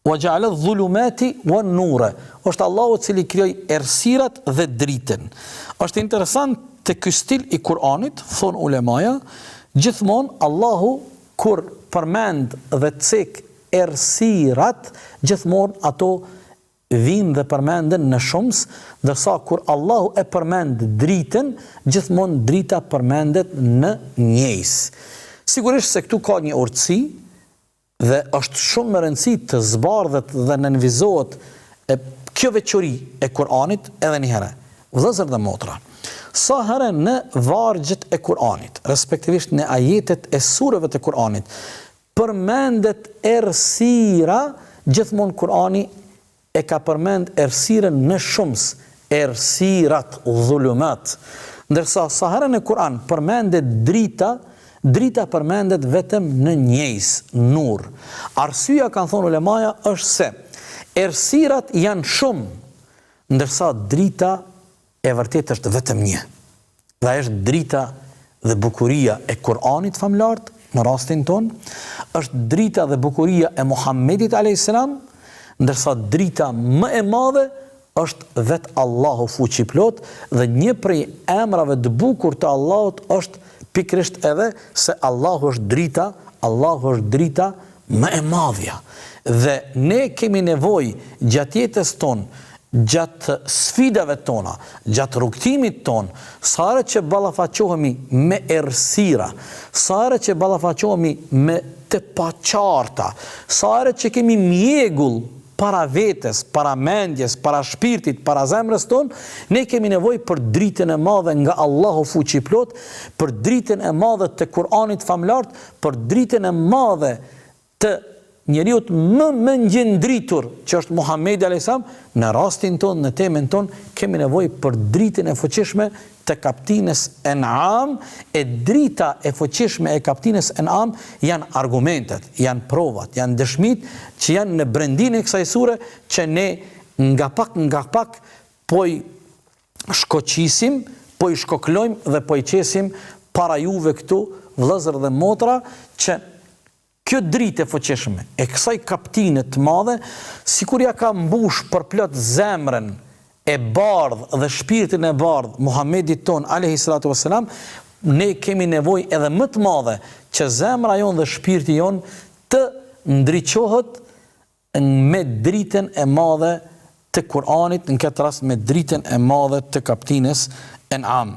wa ja'ala adh-dhulumati wan-nura. Është Allahu i cili krijoi errësirat dhe dritën. Është interesant te ky stil i Kuranit, thon ulemaja, gjithmonë Allahu kur përmend dhe cek errësirat, gjithmonë ato vinë dhe përmenden në shumës, ndërsa kur Allahu e përmend dritën, gjithmonë drita përmendet në njëjës. Sigurisht se këtu ka një urtësi dhe është shumë më rëndësi të zbardhet dhe nënvizohet kjo veçori e Kuranit edhe një herë. Vëllezër dhe motra, sa herë në vargjet e Kuranit, respektivisht në ajetet e sureve të Kuranit, përmendet errësira, gjithmonë Kurani e ka përmend errësirën në shumës, errësirat, dhulumat. Ndërsa sa herë në Kuran përmendet drita përmendet vetëm në njëjës, nur. Arsyeja, kanë thonë ulemaja, është se errësirat janë shumë, ndërsa drita e vërtet është vetëm një. Dhe është drita dhe bukuria e Kuranit famlart, në rastin ton, është drita dhe bukuria e Muhammedit a.s., ndërsa drita më e madhe është vetë Allahu fuqiplot, dhe një prej emrave të bukur të Allahut është pikrisht edhe se Allahu është drita më e madhja. Dhe ne kemi nevojë gjatë jetës tonë, gjatë sfidave tona, gjatë rrugtimit ton, sa herë që ballafaqohemi me errësira, sa herë që ballafaqohemi me të paqarta, sa herë që kemi mjegull para vetes, para mendjes, para shpirtit, para zemrës tonë, ne kemi nevojë për dritën e madhe nga Allahu fuqiplot, për dritën e madhe të Kuranit famlart, për dritën e madhe të njeriut më ngjendritur, që është Muhamedi a.s., në rastin ton, në temën ton, kemi nevojë për dritën e fuqishme të kaptinës En'am, e drita e fuqishme e kaptinës En'am janë argumentet, janë provat, janë dëshmit që janë në brendin e kësaj sure, që ne nga pak po i shkoqisim, po i shkoklojmë dhe po i qesim para juve këtu, vëllezër dhe motra, që kjo dritë e fuqishme e kësaj kaptine të madhe, sikur ja ka mbush përplot zemrën e bardhë dhe shpirtin e bardhë Muhammedit ton a.s., ne kemi nevojë edhe më të madhe që zemra jon dhe shpirti jon të ndriçohet me dritën e madhe të Kuranit, në këtë rast me dritën e madhe të kaptinës En'am.